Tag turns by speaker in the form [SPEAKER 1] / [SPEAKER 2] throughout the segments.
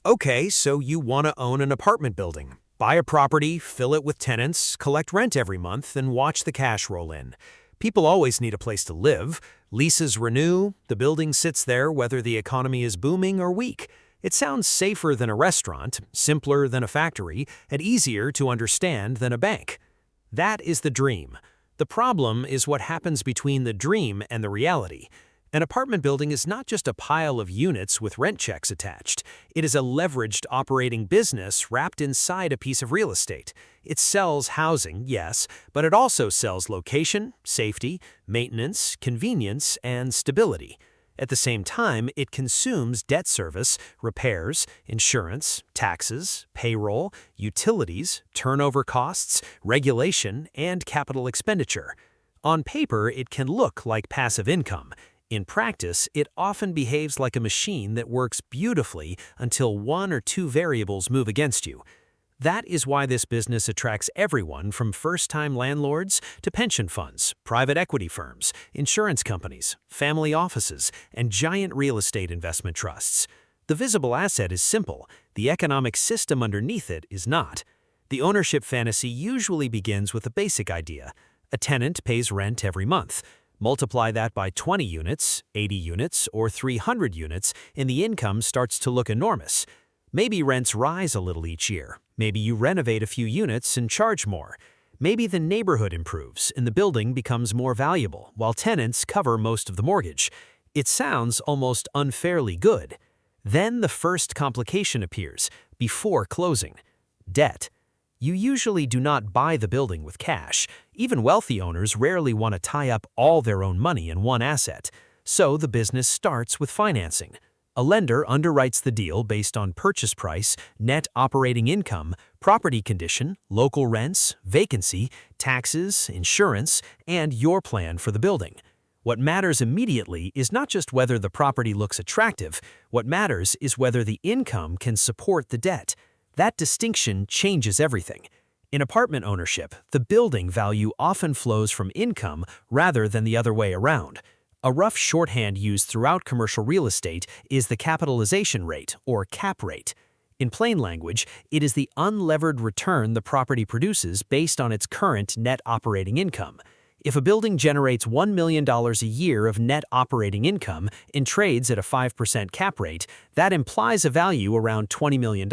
[SPEAKER 1] Okay, so you want to own an apartment building. Buy a property, fill it with tenants, collect rent every month, and watch the cash roll in. People always need a place to live. Leases renew, the building sits there whether the economy is booming or weak. It sounds safer than a restaurant, simpler than a factory, and easier to understand than a bank. That is the dream. The problem is what happens between the dream and the reality. An apartment building is not just a pile of units with rent checks attached. It is a leveraged operating business wrapped inside a piece of real estate. It sells housing, yes, but it also sells location, safety, maintenance, convenience, and stability. At the same time, it consumes debt service, repairs, insurance, taxes, payroll, utilities, turnover costs, regulation, and capital expenditure. On paper, it can look like passive income. In practice, it often behaves like a machine that works beautifully until one or two variables move against you. That is why this business attracts everyone from first-time landlords to pension funds, private equity firms, insurance companies, family offices, and giant real estate investment trusts. The visible asset is simple. The economic system underneath it is not. The ownership fantasy usually begins with a basic idea. A tenant pays rent every month. Multiply that by 20 units, 80 units, or 300 units, and the income starts to look enormous. Maybe rents rise a little each year. Maybe you renovate a few units and charge more. Maybe the neighborhood improves and the building becomes more valuable, while tenants cover most of the mortgage. It sounds almost unfairly good. Then the first complication appears, before closing: debt. You usually do not buy the building with cash. Even wealthy owners rarely want to tie up all their own money in one asset. So the business starts with financing. A lender underwrites the deal based on purchase price, net operating income, property condition, local rents, vacancy, taxes, insurance, and your plan for the building. What matters immediately is not just whether the property looks attractive. What matters is whether the income can support the debt. That distinction changes everything. In apartment ownership, the building value often flows from income rather than the other way around. A rough shorthand used throughout commercial real estate is the capitalization rate, or cap rate. In plain language, it is the unlevered return the property produces based on its current net operating income. If a building generates $1 million a year of net operating income and trades at a 5% cap rate, that implies a value around $20 million.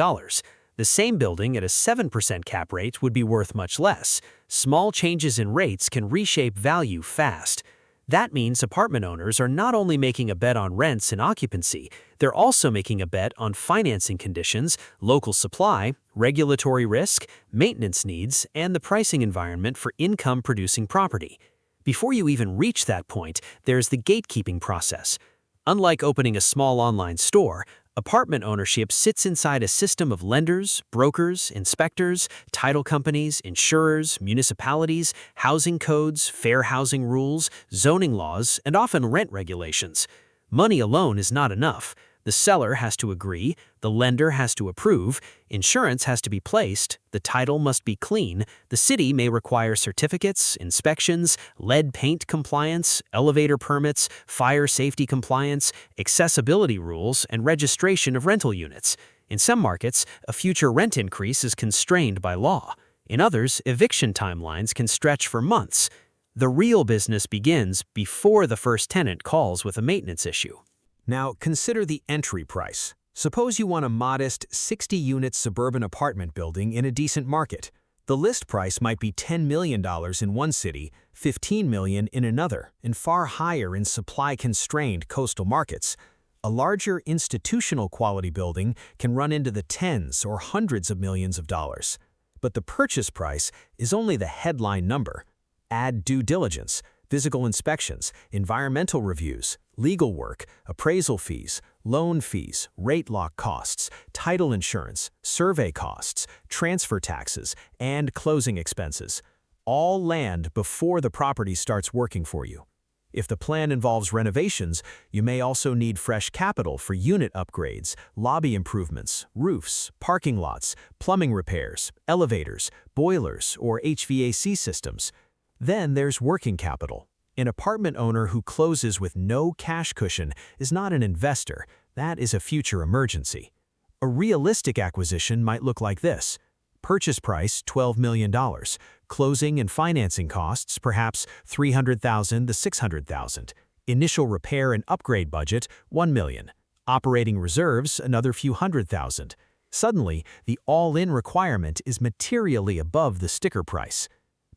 [SPEAKER 1] The same building at a 7% cap rate would be worth much less. Small changes in rates can reshape value fast. That means apartment owners are not only making a bet on rents and occupancy, they're also making a bet on financing conditions, local supply, regulatory risk, maintenance needs, and the pricing environment for income-producing property. Before you even reach that point, there's the gatekeeping process. Unlike opening a small online store, apartment ownership sits inside a system of lenders, brokers, inspectors, title companies, insurers, municipalities, housing codes, fair housing rules, zoning laws, and often rent regulations. Money alone is not enough. The seller has to agree, the lender has to approve, insurance has to be placed, the title must be clean, the city may require certificates, inspections, lead paint compliance, elevator permits, fire safety compliance, accessibility rules, and registration of rental units. In some markets, a future rent increase is constrained by law. In others, eviction timelines can stretch for months. The real business begins before the first tenant calls with a maintenance issue.
[SPEAKER 2] Now, consider the entry price. Suppose you want a modest 60-unit suburban apartment building in a decent market. The list price might be $10 million in one city, $15 million in another, and far higher in supply-constrained coastal markets. A larger institutional quality building can run into the tens or hundreds of millions of dollars. But the purchase price is only the headline number. Add due diligence, physical inspections, environmental reviews, legal work, appraisal fees, loan fees, rate lock costs, title insurance, survey costs, transfer taxes, and closing expenses. All land before the property starts working for you. If the plan involves renovations, you may also need fresh capital for unit upgrades, lobby improvements, roofs, parking lots, plumbing repairs, elevators, boilers, or HVAC systems. Then there's working capital. An apartment owner who closes with no cash cushion is not an investor. That is a future emergency. A realistic acquisition might look like this. Purchase price $12 million. Closing and financing costs perhaps $300,000 to $600,000. Initial repair and upgrade budget $1 million. Operating reserves another few $100,000. Suddenly, the all-in requirement is materially above the sticker price.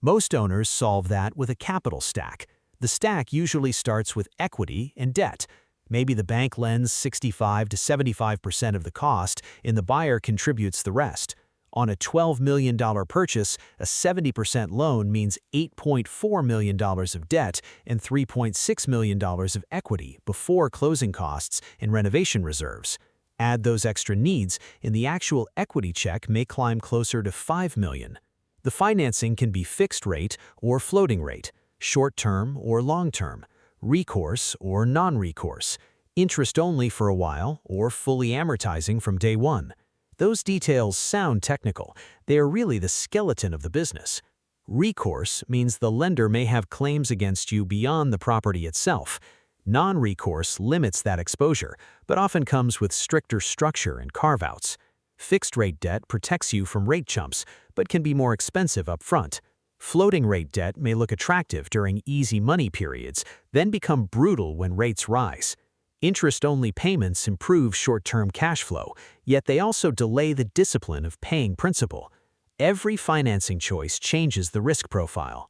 [SPEAKER 2] Most owners solve that with a capital stack. The stack usually starts with equity and debt. Maybe the bank lends 65 to 75% of the cost, and the buyer contributes the rest. On a $12 million purchase, a 70% loan means $8.4 million of debt and $3.6 million of equity before closing costs and renovation reserves. Add those extra needs, and the actual equity check may climb closer to $5 million. The financing can be fixed rate or floating rate, short-term or long-term, recourse or non-recourse, interest only for a while or fully amortizing from day one. Those details sound technical. They are really the skeleton of the business. Recourse means the lender may have claims against you beyond the property itself. Non-recourse limits that exposure, but often comes with stricter structure and carve-outs. Fixed-rate debt protects you from rate jumps, but can be more expensive up front. Floating-rate debt may look attractive during easy money periods, then become brutal when rates rise. Interest-only payments improve short-term cash flow, yet they also delay the discipline of paying principal. Every financing choice changes the risk profile.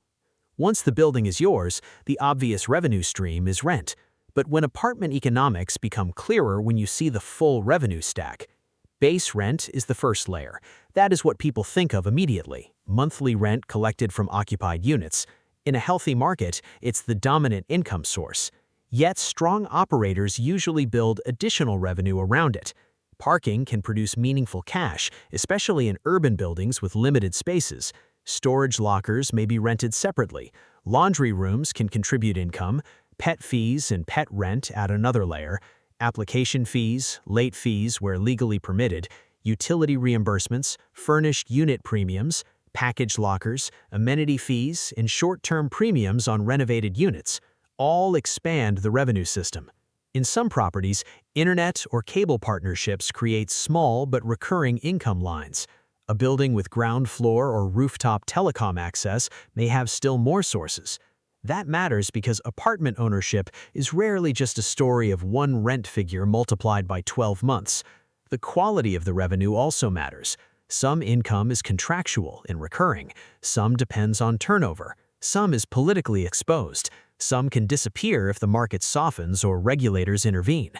[SPEAKER 2] Once the building is yours, the obvious revenue stream is rent. But when apartment economics become clearer when you see the full revenue stack, base rent is the first layer. That is what people think of immediately, monthly rent collected from occupied units. In a healthy market, it's the dominant income source. Yet strong operators usually build additional revenue around it. Parking can produce meaningful cash, especially in urban buildings with limited spaces. Storage lockers may be rented separately. Laundry rooms can contribute income. Pet fees and pet rent add another layer. Application fees, late fees where legally permitted, utility reimbursements, furnished unit premiums, package lockers, amenity fees, and short-term premiums on renovated units all expand the revenue system. In some properties, internet or cable partnerships create small but recurring income lines. A building with ground floor or rooftop telecom access may have still more sources. That matters because apartment ownership is rarely just a story of one rent figure multiplied by 12 months. The quality of the revenue also matters. Some income is contractual and recurring, some depends on turnover, some is politically exposed, some can disappear if the market softens or regulators intervene.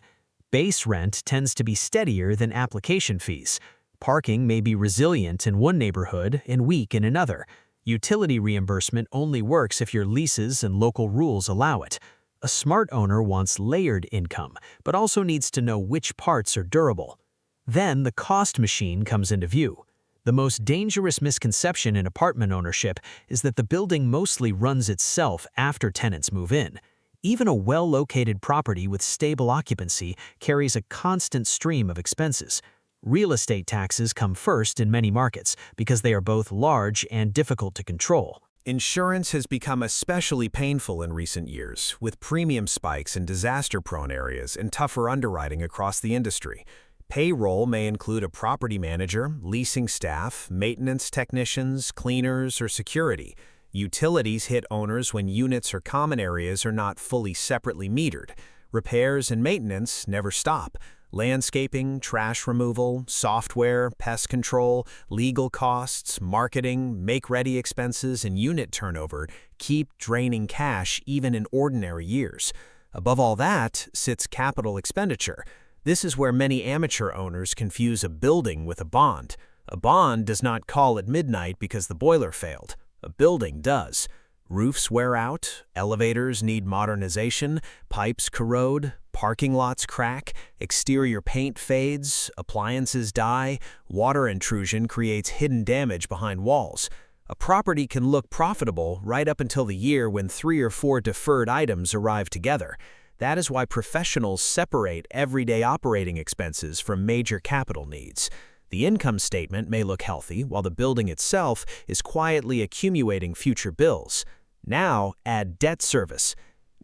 [SPEAKER 2] Base rent tends to be steadier than application fees. Parking may be resilient in one neighborhood and weak in another. Utility reimbursement only works if your leases and local rules allow it. A smart owner wants layered income, but also needs to know which parts are durable. Then the cost machine comes into view. The most dangerous misconception in apartment ownership is that the building mostly runs itself after tenants move in. Even a well-located property with stable occupancy carries a constant stream of expenses. Real estate taxes come first in many markets because they are both large and difficult to control.
[SPEAKER 3] Insurance has become especially painful in recent years, with premium spikes in disaster-prone areas and tougher underwriting across the industry. Payroll may include a property manager, leasing staff, maintenance technicians, cleaners, or security. Utilities hit owners when units or common areas are not fully separately metered. Repairs and maintenance never stop. Landscaping, trash removal, software, pest control, legal costs, marketing, make-ready expenses, and unit turnover keep draining cash even in ordinary years. Above all that sits capital expenditure. This is where many amateur owners confuse a building with a bond. A bond does not call at midnight because the boiler failed. A building does. Roofs wear out, elevators need modernization, pipes corrode, parking lots crack, exterior paint fades, appliances die, water intrusion creates hidden damage behind walls. A property can look profitable right up until the year when 3 or 4 deferred items arrive together. That is why professionals separate everyday operating expenses from major capital needs. The income statement may look healthy while the building itself is quietly accumulating future bills. Now add debt service.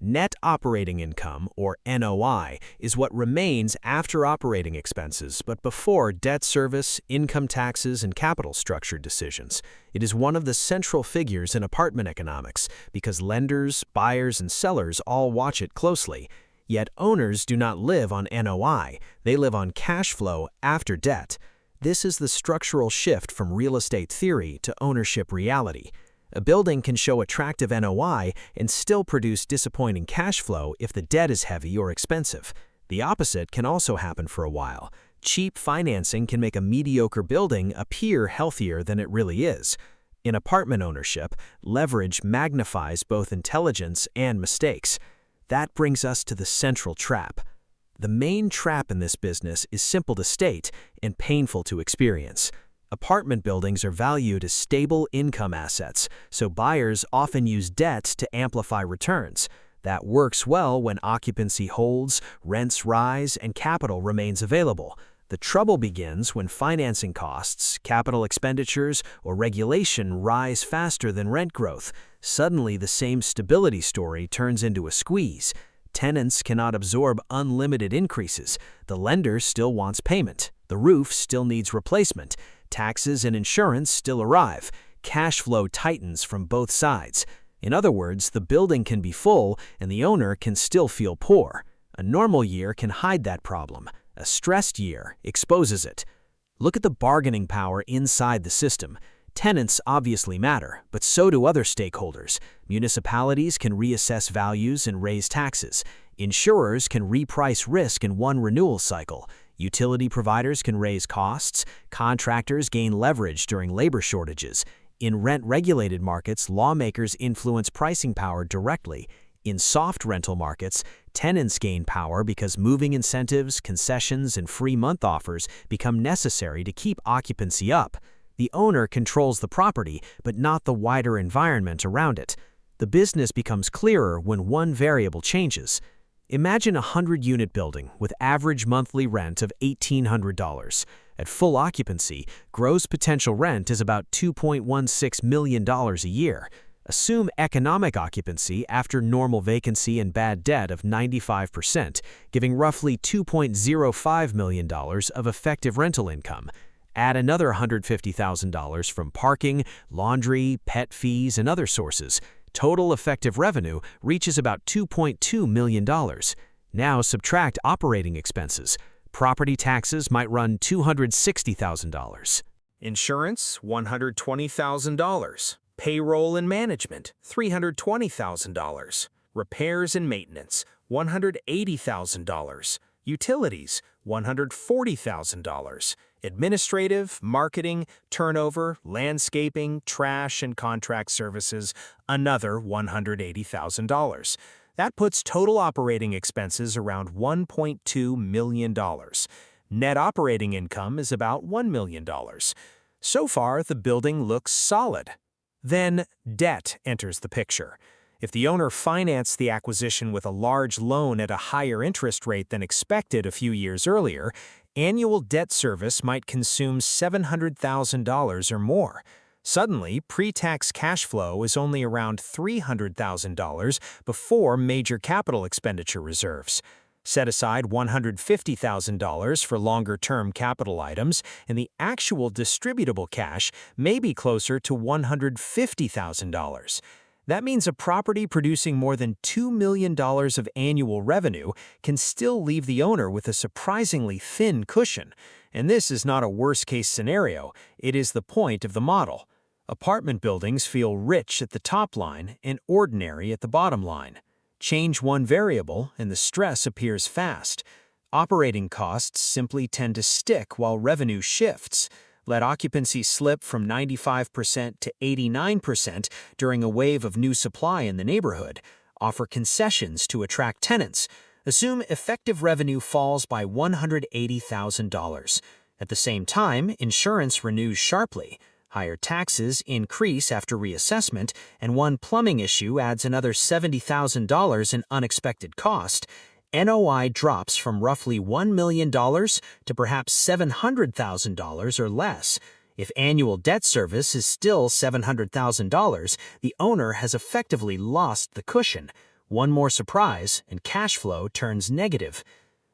[SPEAKER 3] Net operating income, or NOI, is what remains after operating expenses but before debt service, income taxes, and capital structure decisions. It is one of the central figures in apartment economics because lenders, buyers, and sellers all watch it closely. Yet owners do not live on NOI, they live on cash flow after debt. This is the structural shift from real estate theory to ownership reality. A building can show attractive NOI and still produce disappointing cash flow if the debt is heavy or expensive. The opposite can also happen for a while. Cheap financing can make a mediocre building appear healthier than it really is. In apartment ownership, leverage magnifies both intelligence and mistakes. That brings us to the central trap. The main trap in this business is simple to state and painful to experience. Apartment buildings are valued as stable income assets, so buyers often use debt to amplify returns. That works well when occupancy holds, rents rise, and capital remains available. The trouble begins when financing costs, capital expenditures, or regulation rise faster than rent growth. Suddenly, the same stability story turns into a squeeze. Tenants cannot absorb unlimited increases. The lender still wants payment. The roof still needs replacement. Taxes and insurance still arrive. Cash flow tightens from both sides. In other words, the building can be full and the owner can still feel poor. A normal year can hide that problem. A stressed year exposes it. Look at the bargaining power inside the system. Tenants obviously matter, but so do other stakeholders. Municipalities can reassess values and raise taxes. Insurers can reprice risk in one renewal cycle. Utility providers can raise costs. Contractors gain leverage during labor shortages. In rent-regulated markets, lawmakers influence pricing power directly. In soft rental markets, tenants gain power because moving incentives, concessions, and free month offers become necessary to keep occupancy up. The owner controls the property, but not the wider environment around it. The business becomes clearer when one variable changes. Imagine a 100-unit building with average monthly rent of $1,800. At full occupancy, gross potential rent is about $2.16 million a year. Assume economic occupancy after normal vacancy and bad debt of 95%, giving roughly $2.05 million of effective rental income. Add another $150,000 from parking, laundry, pet fees, and other sources. Total effective revenue reaches about $2.2 million. Now subtract operating expenses. Property taxes might run $260,000. Insurance, $120,000. Payroll and management, $320,000. Repairs and maintenance, $180,000. Utilities, $140,000. Administrative, marketing, turnover, landscaping, trash, and contract services, another $180,000. That puts total operating expenses around $1.2 million. Net operating income is about $1 million. So far, the building looks solid. Then, debt enters the picture. If the owner financed the acquisition with a large loan at a higher interest rate than expected a few years earlier, annual debt service might consume $700,000 or more. Suddenly, pre-tax cash flow is only around $300,000 before major capital expenditure reserves. Set aside $150,000 for longer-term capital items, and the actual distributable cash may be closer to $150,000. That means a property producing more than $2 million of annual revenue can still leave the owner with a surprisingly thin cushion. And this is not a worst-case scenario, it is the point of the model. Apartment buildings feel rich at the top line and ordinary at the bottom line. Change one variable and the stress appears fast. Operating costs simply tend to stick while revenue shifts. Let occupancy slip from 95% to 89% during a wave of new supply in the neighborhood. Offer concessions to attract tenants. Assume effective revenue falls by $180,000. At the same time, insurance renews sharply. Higher taxes increase after reassessment, and one plumbing issue adds another $70,000 in unexpected cost. NOI drops from roughly $1 million to perhaps $700,000 or less. If annual debt service is still $700,000, the owner has effectively lost the cushion.
[SPEAKER 2] One more surprise, and cash flow turns negative.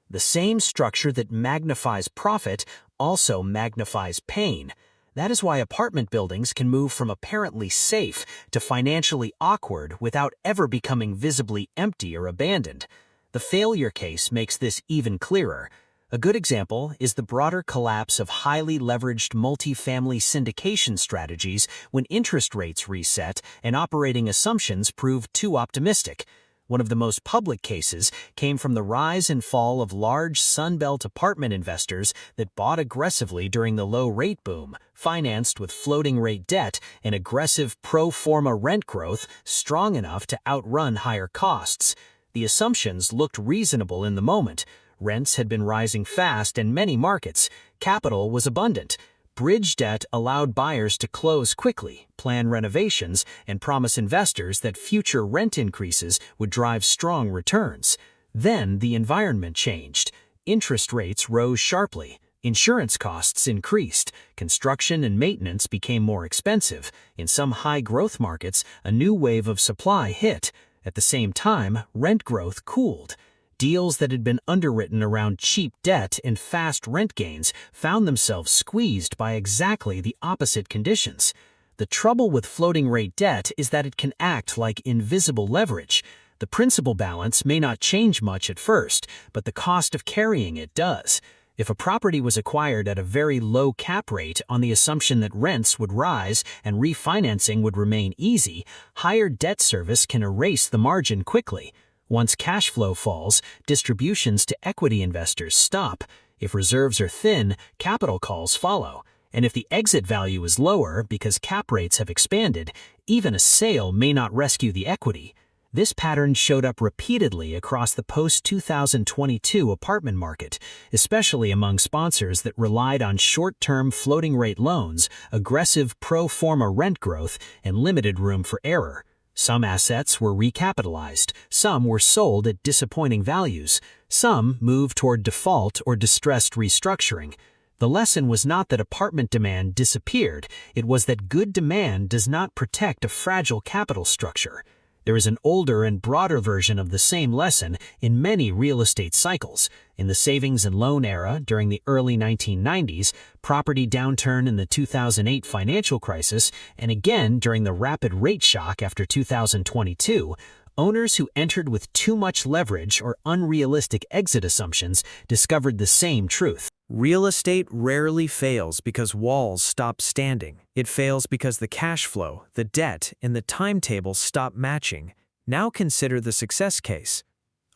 [SPEAKER 2] The same structure that magnifies profit also magnifies pain. That is why apartment buildings can move from apparently safe to financially awkward without ever becoming visibly empty or abandoned. The failure case makes this even clearer. A good example is the broader collapse of highly leveraged multifamily syndication strategies when interest rates reset and operating assumptions proved too optimistic. One of the most public cases came from the rise and fall of large Sunbelt apartment investors that bought aggressively during the low-rate boom, financed with floating-rate debt and aggressive pro forma rent growth strong enough to outrun higher costs. The assumptions looked reasonable in the moment. Rents had been rising fast in many markets. Capital was abundant. Bridge debt allowed buyers to close quickly, plan renovations, and promise investors that future rent increases would drive strong returns. Then the environment changed. Interest rates rose sharply. Insurance costs increased. Construction and maintenance became more expensive. In some high-growth markets, a new wave of supply hit. At the same time, rent growth cooled. Deals that had been underwritten around cheap debt and fast rent gains found themselves squeezed by exactly the opposite conditions. The trouble with floating rate debt is that it can act like invisible leverage. The principal balance may not change much at first, but the cost of carrying it does. If a property was acquired at a very low cap rate on the assumption that rents would rise and refinancing would remain easy, higher debt service can erase the margin quickly. Once cash flow falls, distributions to equity investors stop. If reserves are thin, capital calls follow. And if the exit value is lower because cap rates have expanded, even a sale may not rescue the equity. This pattern showed up repeatedly across the post-2022 apartment market, especially among sponsors that relied on short-term floating-rate loans, aggressive pro forma rent growth, and limited room for error. Some assets were recapitalized, some were sold at disappointing values, some moved toward default or distressed restructuring. The lesson was not that apartment demand disappeared, it was that good demand does not protect a fragile capital structure. There is an older and broader version of the same lesson in many real estate cycles. In the savings and loan era during the early 1990s, property downturn in the 2008 financial crisis, and again during the rapid rate shock after 2022, owners who entered with too much leverage or unrealistic exit assumptions discovered the same truth.
[SPEAKER 1] Real estate rarely fails because walls stop standing. It fails because the cash flow, the debt, and the timetable stop matching. Now consider the success case.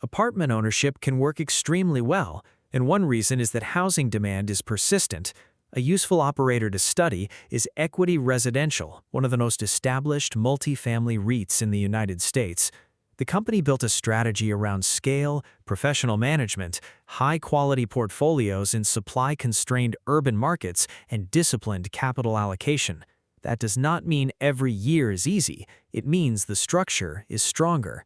[SPEAKER 1] Apartment ownership can work extremely well, and one reason is that housing demand is persistent. A useful operator to study is Equity Residential, one of the most established multifamily REITs in the United States. The company built a strategy around scale, professional management, high-quality portfolios in supply-constrained urban markets, and disciplined capital allocation. That does not mean every year is easy. It means the structure is stronger.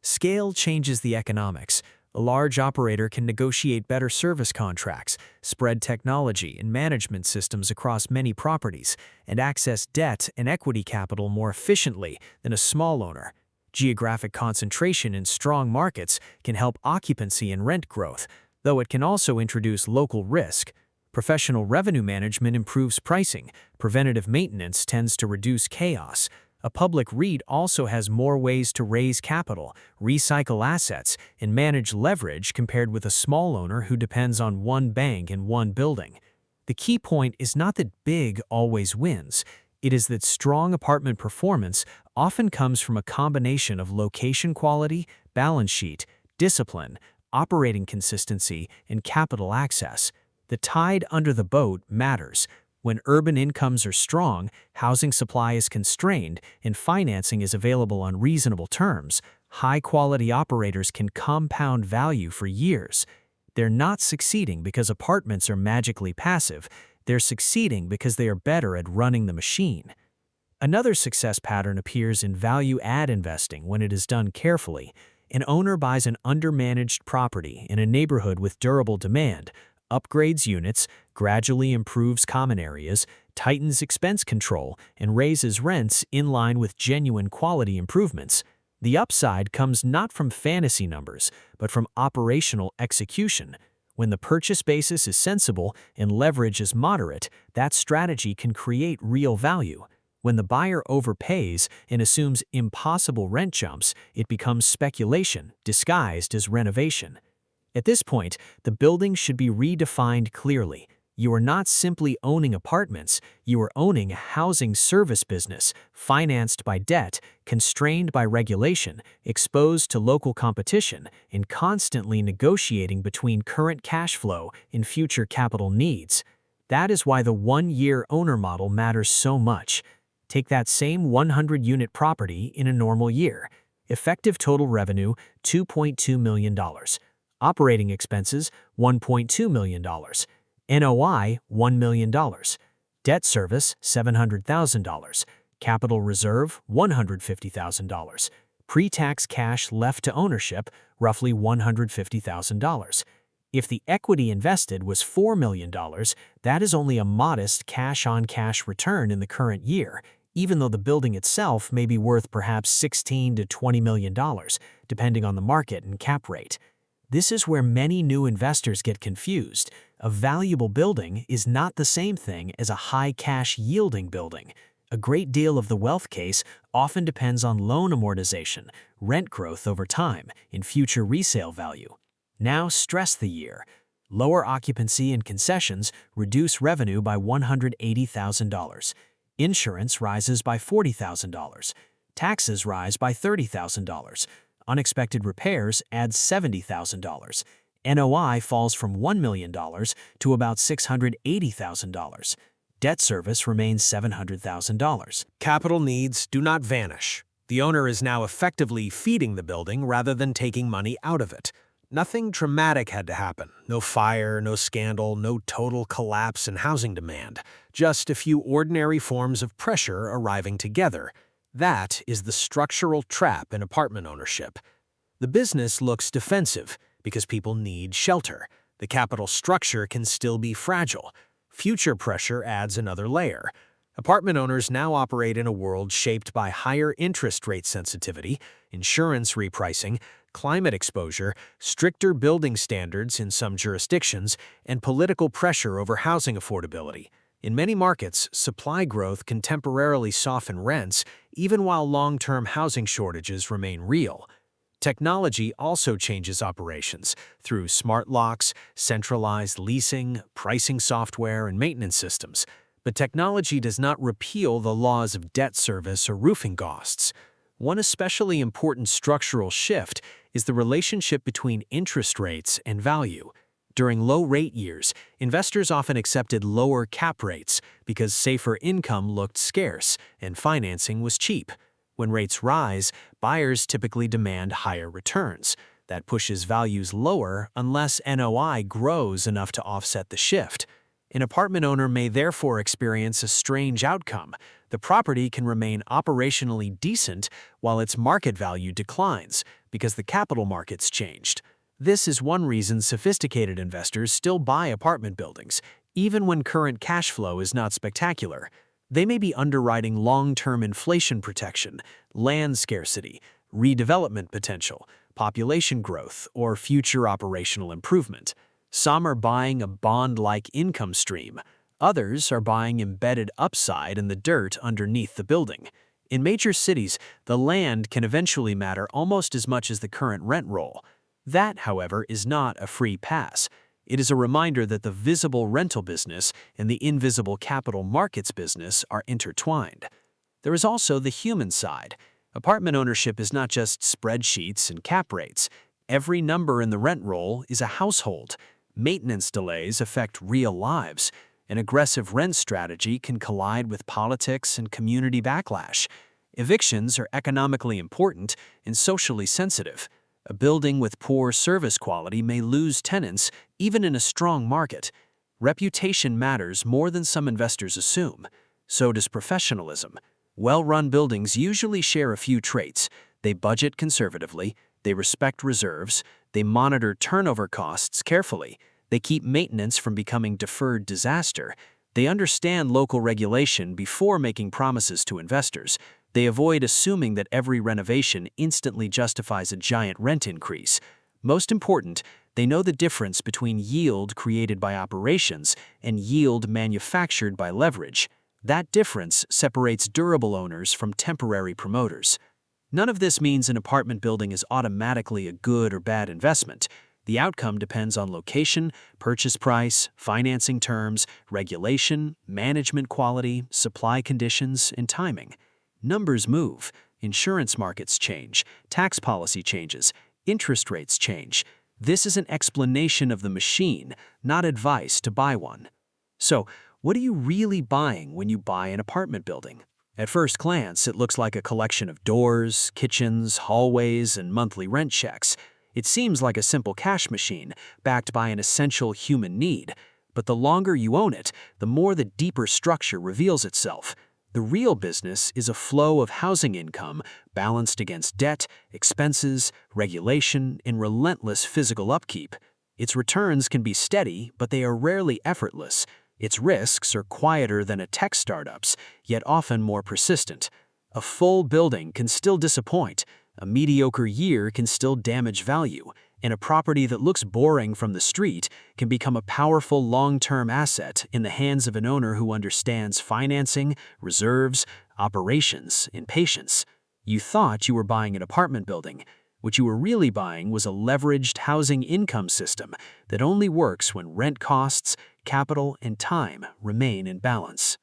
[SPEAKER 1] Scale changes the economics. A large operator can negotiate better service contracts, spread technology and management systems across many properties, and access debt and equity capital more efficiently than a small owner. Geographic concentration in strong markets can help occupancy and rent growth, though it can also introduce local risk. Professional revenue management improves pricing. Preventative maintenance tends to reduce chaos. A public REIT also has more ways to raise capital, recycle assets, and manage leverage compared with a small owner who depends on one bank and one building. The key point is not that big always wins. It is that strong apartment performance often comes from a combination of location quality, balance sheet, discipline, operating consistency, and capital access. The tide under the boat matters. When urban incomes are strong, housing supply is constrained, and financing is available on reasonable terms, high-quality operators can compound value for years. They're not succeeding because apartments are magically passive. They're succeeding because they are better at running the machine. Another success pattern appears in value-add investing when it is done carefully. An owner buys an undermanaged property in a neighborhood with durable demand, upgrades units, gradually improves common areas, tightens expense control, and raises rents in line with genuine quality improvements.
[SPEAKER 2] The upside comes not from fantasy numbers, but from operational execution. When the purchase basis is sensible and leverage is moderate, that strategy can create real value. When the buyer overpays and assumes impossible rent jumps, it becomes speculation disguised as renovation. At this point, the building should be redefined clearly. You are not simply owning apartments, you are owning a housing service business, financed by debt, constrained by regulation, exposed to local competition, and constantly negotiating between current cash flow and future capital needs. That is why the one-year owner model matters so much. Take that same 100-unit property in a normal year. Effective total revenue, $2.2 million. Operating expenses, $1.2 million. NOI, $1 million. Debt service, $700,000. Capital reserve, $150,000. Pre-tax cash left to ownership, roughly $150,000. If the equity invested was $4 million, that is only a modest cash-on-cash return in the current year, even though the building itself may be worth perhaps $16 to $20 million, depending on the market and cap rate. This is where many new investors get confused. A valuable building is not the same thing as a high cash yielding building. A great deal of the wealth case often depends on loan amortization, rent growth over time, and future resale value. Now stress the year. Lower occupancy and concessions reduce revenue by $180,000. Insurance rises by $40,000. Taxes rise by $30,000. Unexpected repairs add $70,000. NOI falls from $1 million to about $680,000. Debt service remains $700,000.
[SPEAKER 1] Capital needs do not vanish. The owner is now effectively feeding the building rather than taking money out of it. Nothing dramatic had to happen. No fire, no scandal, no total collapse in housing demand. Just a few ordinary forms of pressure arriving together. That is the structural trap in apartment ownership. The business looks defensive because people need shelter. The capital structure can still be fragile. Future pressure adds another layer. Apartment owners now operate in a world shaped by higher interest rate sensitivity, insurance repricing, climate exposure, stricter building standards in some jurisdictions, and political pressure over housing affordability. In many markets, supply growth can temporarily soften rents, even while long-term housing shortages remain real. Technology also changes operations through smart locks, centralized leasing, pricing software, and maintenance systems. But technology does not repeal the laws of debt service or roofing costs. One especially important structural shift is the relationship between interest rates and value. During low-rate years, investors often accepted lower cap rates because safer income looked scarce and financing was cheap. When rates rise, buyers typically demand higher returns. That pushes values lower unless NOI grows enough to offset the shift. An apartment owner may therefore experience a strange outcome. The property can remain operationally decent while its market value declines because the capital markets changed. This is one reason sophisticated investors still buy apartment buildings, even when current cash flow is not spectacular. They may be underwriting long-term inflation protection, land scarcity, redevelopment potential, population growth, or future operational improvement. Some are buying a bond-like income stream. Others are buying embedded upside in the dirt underneath the building. In major cities, the land can eventually matter almost as much as the current rent roll. That, however, is not a free pass. It is a reminder that the visible rental business and the invisible capital markets business are intertwined. There is also the human side. Apartment ownership is not just spreadsheets and cap rates. Every number in the rent roll is a household. Maintenance delays affect real lives. An aggressive rent strategy can collide with politics and community backlash. Evictions are economically important and socially sensitive. A building with poor service quality may lose tenants even in a strong market. Reputation matters more than some investors assume. So does professionalism. Well-run buildings usually share a few traits. They budget conservatively, they respect reserves, they monitor turnover costs carefully, they keep maintenance from becoming deferred disaster, they understand local regulation before making promises to investors.
[SPEAKER 2] They avoid assuming that every renovation instantly justifies a giant rent increase. Most important, they know the difference between yield created by operations and yield manufactured by leverage. That difference separates durable owners from temporary promoters. None of this means an apartment building is automatically a good or bad investment. The outcome depends on location, purchase price, financing terms, regulation, management quality, supply conditions, and timing. Numbers move, insurance markets change, tax policy changes, interest rates change. This is an explanation of the machine, not advice to buy one. So, what are you really buying when you buy an apartment building? At first glance, it looks like a collection of doors, kitchens, hallways, and monthly rent checks. It seems like a simple cash machine, backed by an essential human need. But the longer you own it, the more the deeper structure reveals itself. The real business is a flow of housing income balanced against debt, expenses, regulation, and relentless physical upkeep. Its returns can be steady, but they are rarely effortless. Its risks are quieter than a tech startup's, yet often more persistent. A full building can still disappoint, a mediocre year can still damage value, and a property that looks boring from the street can become a powerful long-term asset in the hands of an owner who understands financing, reserves, operations, and patience. You thought you were buying an apartment building. What you were really buying was a leveraged housing income system that only works when rent costs, capital, and time remain in balance.